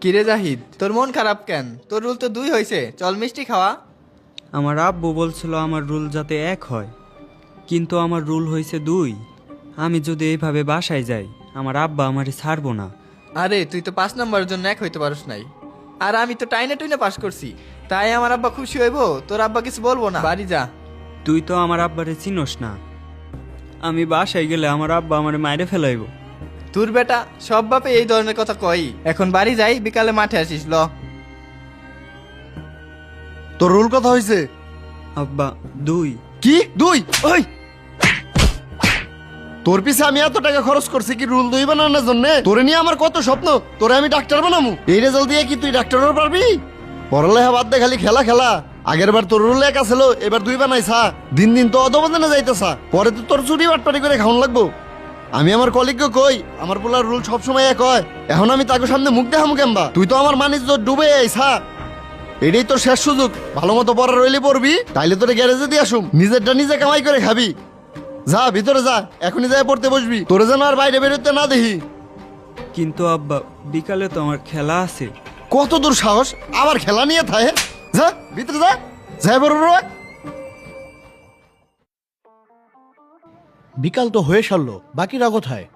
কিরে জাহিদ, তোর মন খারাপ কেন? তোর রুল তো 2 হয়েছে, চল মিষ্টি খাওয়া। আমার আব্বু বলছিল আমার রুল যাতে 1 হয়, কিন্তু আমার রুল হয়েছে 2। আমি যদি এইভাবে বাসায় যাই আমার আব্বা আমারে ছাড়বো না। আরে তুই তো 5 নম্বরের জন্য 1 হইতে পারস নাই, আর আমি তো টাইনে টুইনে পাস করছি, তাই আমার আব্বা খুশি হইব। তোর আব্বা কিছু বলবো না, বাড়ি যা। তুই তো আমার আব্বারে চিনস না, আমি বাসায় গেলে আমার আব্বা আমারে মাইরে ফেলাইব। তোর বেটা সব বাপে এই ধরনের কথা কই। এখন বাড়ি যাই, বিকালে মাঠে আসিস ল। তোর রুল কথা হয়েছে? আব্বা 2। কি 2? ওই তোর পিছে আমি এত টাকা খরচ করছি কি রুল 2 বানানোর জন্য? তোরে নিয়ে আমার কত স্বপ্ন, তোরে আমি ডাক্তার বানামু। এই রেজাল্ট দিয়ে কি তুই ডাক্তার হতে পারবি? পড়ালেখা বাদ দে, খালি খেলা খেলা। আগের বার তোর রুল 1 আছিল, এবার 2 বানাইছা। দিন দিন তো অধপতনে যাইতেছা, পরে তো তোর চুরি বাটপারি করে খাওয়ান লাগবো। আমি আমার কলিগকে কই আমার পোলার রুল সবসময় 1 হয়, এখন আমি তাকে সামনে মুখ দেখামু কেমবা? তুই তো আমার মানিস ডুবে আইছা। এটাই তোর শেষ সুযোগ, ভালো মতো পড়া রইলে পড়বি, তাইলে তোরে গ্যারেজে দিয়ে আসুম, নিজেরটা নিজে কামাই করে খাবি। যা ভিতরে যা, এখনই যাই পড়তে বসবি, তোরে যেন আর বাইরে বেরোতে না দেখি। কিন্তু আব্বা বিকালে তো আমার খেলা আছে। কত দূর সাহস, আবার খেলা নিয়ে থাকে? যা ভিতরে যা, যাই বড়। বিকাল তো হয়ে সারলো, বাকিরা কোথায়?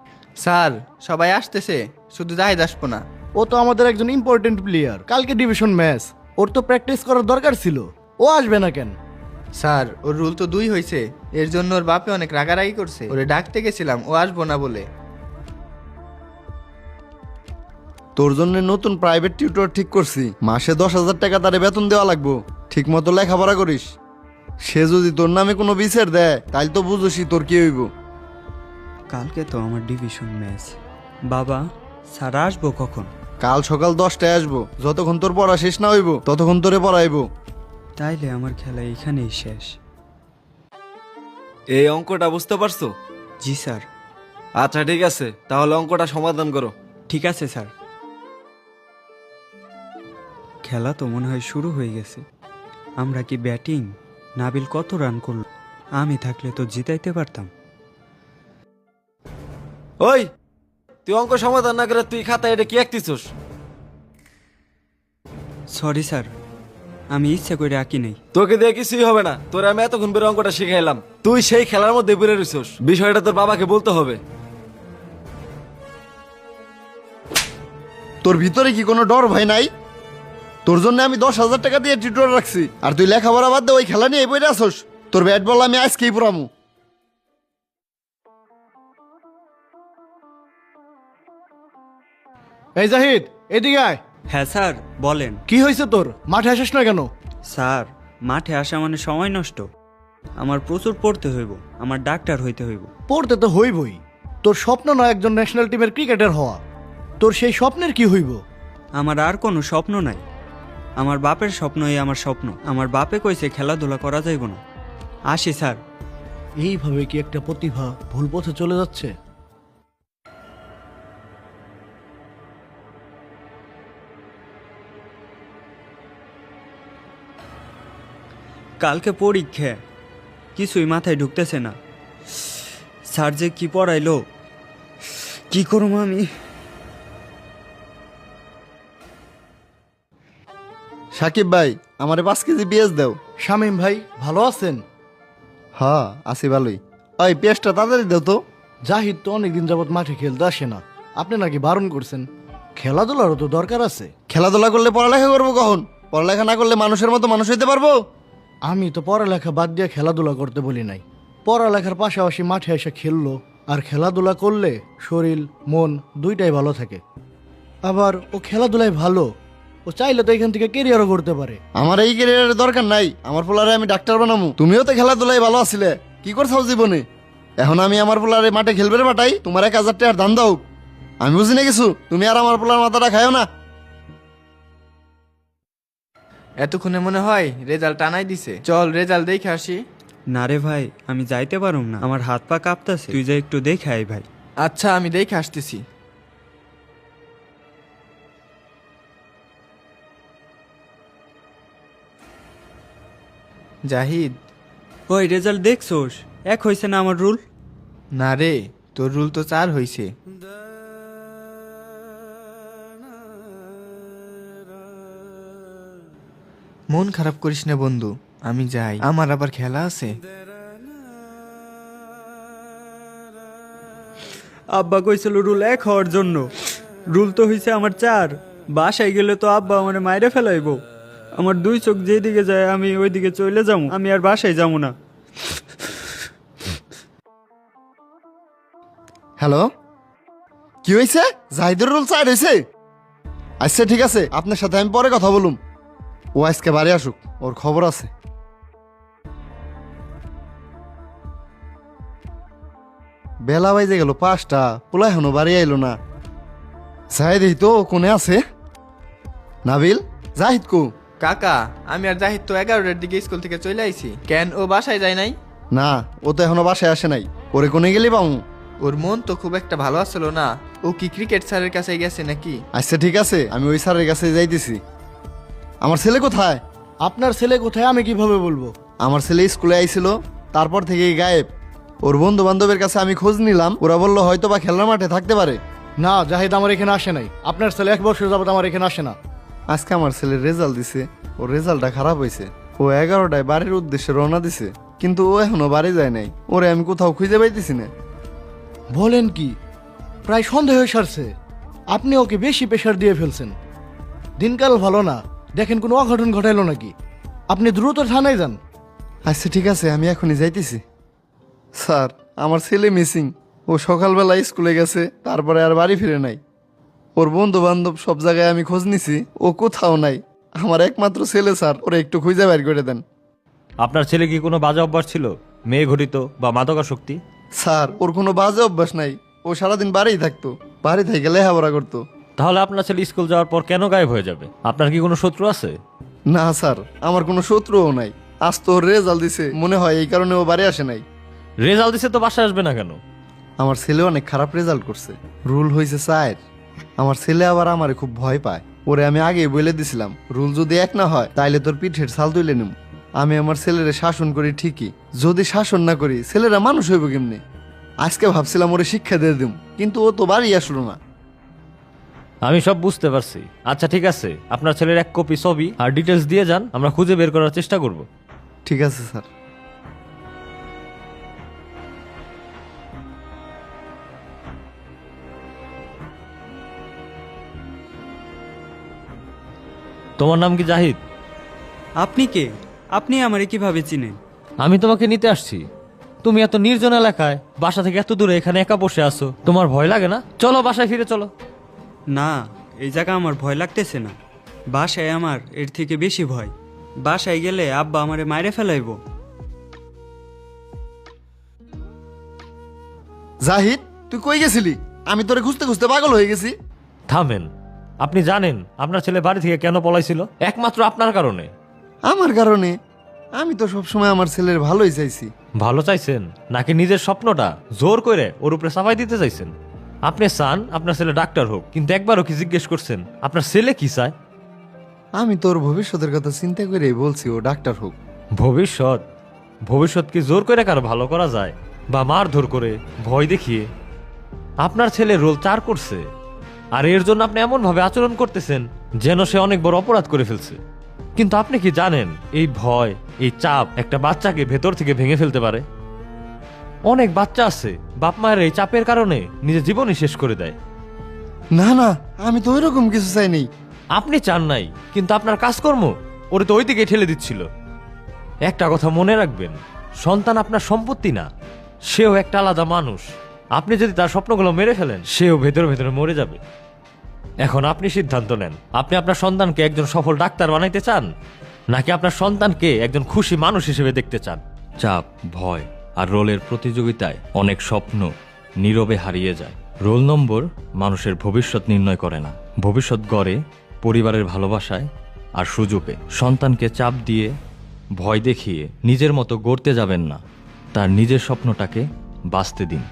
স্যার সবাই আসতেছে, শুধু জাহিদ আসবো না। ও তো আমাদের একজন ইম্পর্টেন্ট প্লেয়ার, কালকে ডিভিশন ম্যাচ, ওর তো প্র্যাকটিস করার দরকার ছিল, ও আসবে না কেন? স্যার ওর রুল তো 2 হয়েছে, এর জন্য ওর বাপে অনেক রাগারাগি করছে। ওরে ডাকতে গেছিলাম, ও আসবো না বলে। তোর জন্য নতুন প্রাইভেট টিউটর ঠিক করছি, মাসে 10,000 টাকা তারে বেতন দেওয়া লাগবো। ঠিক মতো লেখাপড়া করিস। সে যদি তোর নামে কোনো বিচার দেয় তাইলে তো বুঝোসই তোর কি হইব। কালকে তো আমার ডিভিশন ম্যাচ। বাবা স্যার আসবো কখন? কাল সকাল 10টায় আসবো, যতক্ষণ তোর পড়া শেষ না হইব ততক্ষণ তোরে পড়াইবো। তাইলে আমার খেলা এখানেই শেষ। এই অঙ্কটা বুঝতে পারছো? জি স্যার। আচ্ছা ঠিক আছে, তাহলে অঙ্কটা সমাধান করো। ঠিক আছে স্যার। খেলা তো মনে হয় শুরু হয়ে গেছে। আমরা কি ব্যাটিং? নাবিল কত রান করলো? আমি থাকলে তো জিতাইতে পারতাম। ওই তুই অঙ্ক সমাধান না করে তুই খাতায় এটা কি আঁকতিছস? সরি স্যার, আমি ইচ্ছা করে আঁকি নেই। তোকে দিয়ে কিছুই হবে না, তোরে আমি এতক্ষণ বের অঙ্কটা শিখাইলাম, তুই সেই খেলার মধ্যে বেড়ে রইছস। বিষয়টা তোর বাবাকে বলতে হবে। তোর ভিতরে কি কোনো ডর ভয় নাই? তোর জন্য আমি 10,000 টাকা দিয়ে টিউটর রাখছি, আর তুই লেখাপড়া বাদ দে ওই খেলা নিয়ে বইরে আসস। তোর ব্যাট বল আমি আজকেই পুরামু। এই জাহিদ, এদিকে আয়। হ্যাঁ স্যার বলেন। কি হয়েছে তোর? মাঠে আসিস না কেন? স্যার মাঠে আসা মানে সময় নষ্ট। আমার প্রচুর পড়তে হইব, আমার ডাক্তার হইতে হইব। পড়তে তো হইবই, তোর স্বপ্ন না একজন ন্যাশনাল টিমের ক্রিকেটার হওয়া? তোর সেই স্বপ্নের কি হইব? আমার আর কোনো স্বপ্ন নাই। আমার বাপের স্বপ্নই আমার স্বপ্ন। আমার বাপে কইছে খেলাধুলা করা যাইব না। আসি স্যার। এইভাবে কি একটা প্রতিভা ভুল পথে চলে যাচ্ছে? কালকে পরীক্ষা, কিছুই মাথায় ঢুকতেছে না। স্যার যে কি পড়াইলো, কি করব আমি? সাকিব ভাই, আমারে 5 কেজি পেঁয়াজ দাও। শামীম ভাই ভালো আছেন? হ্যাঁ আছি ভালোই। ওই পেঁয়াজটা তাড়াতাড়ি দাও তো। জাহিদ তো অনেকদিন যাবত মাঠে খেলতে আসে না, আপনি নাকি বারণ করছেন। খেলাধুলারও তো দরকার আছে। খেলাধুলা করলে পড়ালেখা করবো কখন? পড়ালেখা না করলে মানুষের মতো মানুষ হইতে পারবো? আমি তো পড়ালেখা বাদ দিয়ে খেলাধুলা করতে বলি নাই। পড়ালেখার পাশাপাশি মাঠে এসে খেললো, আর খেলাধুলা করলে শরীর মন দুইটাই ভালো থাকে। আবার ও খেলাধুলায় ভালো, ও চাইলে তো এখান থেকে কেরিয়ারও করতে পারে। আমার এই ক্যারিয়ারের দরকার নাই, আমার পোলারে আমি ডাক্তার বানামু। তুমিও তো খেলাধুলায় ভালো আছিলে, কি করছাও জীবনে? এখন আমি আমার পোলারে মাঠে খেলবে পাঠাই, তোমার 1,000 টাকার দাম দাও। আমি বুঝি না কিছু, তুমি আর আমার পোলার মাথাটা খায়ও না। এতক্ষণে মনে হয় রেজাল্ট টানাই দিছে, চল রেজাল্ট দেখে আসি। না রে ভাই, আমি যাইতে পারুম না, আমার হাত পা কাঁপতাছে। তুই যে একটু দেখে আয় ভাই। আচ্ছা আমি দেখে আসতেছি। জাহিদ, ওই রেজাল্ট দেখছোস? 1 হয়েছে না আমার রুল? না রে, তোর রুল তো 4 হইছে। মন খারাপ করিস না বন্ধু, আমি যাই, আমার আবার খেলা আছে। আব্বা কইছিল রুল 1 হওয়ার জন্য, রুল তো হইছে আমার 4। বাসায় গেলে তো আব্বা আমার মাইরে ফেলাইবো। আমার 2 চোখ যেদিকে যায় আমি ওইদিকে চলে যাবো, আমি আর বাসায় যাবো না। হ্যালো, কি হয়েছে? জাহিদুর রুল 4 হয়েছে? আচ্ছা ঠিক আছে, আপনার সাথে আমি পরে কথা বলুম। ও আজকে বাড়ি আসুক, ওর খবর আছে। বেলা বাইজে গেল 5টা, পোলা এখনো বাড়ি আইলো না। জাহিদ এই তো কোনে আছে? নাবিল, জাহিদ কো? কাকা, আমি আর জাহিদ তো 11টার দিকে স্কুল থেকে চলে আইছি। কেন, ও বাসায় যায় নাই? না, ও তো এখনো বাসায় আসে নাই। ওরে কোনে গেলি পামু? ওর মন তো খুব একটা ভালো আসছিল না। ও কি ক্রিকেট স্যারের কাছে গেছে নাকি? আচ্ছা ঠিক আছে, আমি ওই স্যারের কাছে যাইতেছি। আমার ছেলে কোথায়? আপনার ছেলে কোথায় আমি কিভাবে বলবো? আমার ছেলে স্কুলে আইছিল, তারপর থেকেই গায়েব। ওর বন্ধু বান্ধবের কাছে আমি খোঁজ নিলাম, ওরা বললো হয়তো বা খেলার মাঠে থাকতে পারে। না, জাহিদ আমার এখানে আসে নাই। আপনার ছেলে 1 বছর যাবত আমার এখানে আসে না। আজকে আমার ছেলের রেজাল্ট দিছে, ওর রেজাল্টটা খারাপ হয়েছে। ও 11টায় বাড়ির উদ্দেশ্যে রওনা দিছে, কিন্তু ও এখনো বাড়ি যায় নাই। ওরে আমি কোথাও খুঁজে পাইতেছি না। বলেন কি? প্রায় সন্দেহ হয়ে সারছে। আপনি ওকে বেশি প্রেশার দিয়ে ফেলছেন। দিনকাল ভালো না, দেখেন কোনো অঘটন ঘটাইলো নাকি। আপনি দ্রুত থানায় যান। আচ্ছা ঠিক আছে, আমি এখনই যাইতেছি। স্যার, আমার ছেলে মিসিং। ও সকালবেলা স্কুলে গেছে, তারপরে আর বাড়ি ফিরে নাই। ওর বন্ধু বান্ধব সব জায়গায় আমি খোঁজ নিছি, ও কোথাও নাই। আমার একমাত্র ছেলে স্যার, ওরা একটু খুঁজে বের করে দেন। আপনার ছেলে কি কোনো বাজে অভ্যাস ছিল, মেয়ে ঘটিত বা মাদকাসক্তি? স্যার, ওর কোনো বাজে অভ্যাস নাই। ও সারাদিন বাড়িই থাকতো, বাড়ি থেকে লেখাপড়া করতো। তাহলে আপনার ছেলে স্কুল যাওয়ার পর কেন গায়েব হয়ে যাবে? আপনার কি কোনো শত্রু আছে? না স্যার, আমার কোনো শত্রুও নাই। আজ তো ওর রেজাল্ট দিছে, মনে হয় এই কারণে ও বাড়ি আসে নাই। রেজাল্ট দিছে তো বাসায় আসবে না কেন? আমার ছেলে অনেক খারাপ রেজাল্ট করছে, রুল হয়েছে 4। আমার ছেলে আবার আমারে খুব ভয় পায়। ওরে আমি আগেই বলে দিছিলাম, রুল যদি 1 না হয় তাইলে তোর পিঠের ছাল তুলে নিম। আমি আমার ছেলেরে শাসন করি ঠিকই, যদি শাসন না করি ছেলেরা মানুষ হইব কেমনি? আজকে ভাবছিলাম ওরে শিক্ষা দিয়ে দিম, কিন্তু ও তো বাড়ি আসলো না। আমি সব বুঝতে পারছি। আচ্ছা ঠিক আছে, আপনার ছেলের 1 কপি ছবি আর ডিটেলস দিয়ে যান, আমরা খুঁজে বের করার চেষ্টা করব। ঠিক আছে স্যার। তোমার নাম কি জাহিদ? আপনি কে? আপনি আমারে কিভাবে চিনেন? আমি তোমাকে নিতে আসছি। তুমি এত নির্জন এলাকায় বাসা থেকে এত দূরে এখানে একা বসে আছো, তোমার ভয় লাগে না? চলো বাসায় ফিরে চলো। না, এই জায়গা আমার ভয় লাগতেছে না। বাসায় আমার এর থেকে বেশি ভয়। বাসায় গেলে আব্বা আমারে মাইরে ফেলাইবো। জাহিদ, তুই কই গেছিলি? আমি তোরে খুঁজতে খুঁজতে পাগল হয়ে গেছি। থামেন। আপনি জানেন আপনার ছেলে বাড়ি থেকে কেন পলাইছিল? একমাত্র আপনার কারণে। আমার কারণে? আমি তো সবসময় আমার ছেলের ভালোই চাইছি। ভালো চাইছেন নাকি নিজের স্বপ্নটা জোর করে ওর উপরে চাপাই দিতে চাইছেন? আপনি চান আপনার ছেলে ডাক্তার হোক, কিন্তু একবারও কি জিজ্ঞেস করছেন আপনার ছেলে কি চায়? আমি তোর ভবিষ্যতের কথা চিন্তা করেই বলছি ও ডাক্তার হোক। ভবিষ্যৎ? ভবিষ্যৎ কি জোর করে কারো ভালো করা যায়, বা মারধর করে, ভয় দেখিয়ে? আপনার ছেলে রোল 4 করছে, আর এর জন্য আপনি এমন ভাবে আচরণ করতেছেন যেন সে অনেক বড় অপরাধ করে ফেলছে। কিন্তু আপনি কি জানেন এই ভয়, এই চাপ একটা বাচ্চাকে ভেতর থেকে ভেঙে ফেলতে পারে? অনেক বাচ্চা আছে বাপ মায়ের এই চাপের কারণে নিজের জীবনই শেষ করে দেয়। না না, আমি তো ওইরকম কিছু চাইনি। আপনি চান নাই, কিন্তু আপনার কাজকর্ম ওরে তো ওই দিকে ঠেলে দিচ্ছিল। একটা কথা মনে রাখবেন, সন্তান আপনার সম্পত্তি না, সেও একটা আলাদা মানুষ। আপনি যদি তার স্বপ্নগুলো মেরে ফেলেন, সেও ভেতরে ভেতরে মরে যাবে। এখন আপনি সিদ্ধান্ত নেন, আপনি আপনার সন্তানকে একজন সফল ডাক্তার বানাইতে চান, নাকি আপনার সন্তানকে একজন খুশি মানুষ হিসেবে দেখতে চান? চাপ, ভয় আর রোলের প্রতিযোগিতায় অনেক স্বপ্ন নীরবে হারিয়ে যায়। রোল নম্বর মানুষের ভবিষ্যৎ নির্ণয় করে না, ভবিষ্যৎ গড়ে পরিবারের ভালোবাসায় আর সুযোগে। সন্তানকে চাপ দিয়ে, ভয় দেখিয়ে নিজের মতো গড়তে যাবেন না, তার নিজের স্বপ্নটাকে বাঁচতে দিন।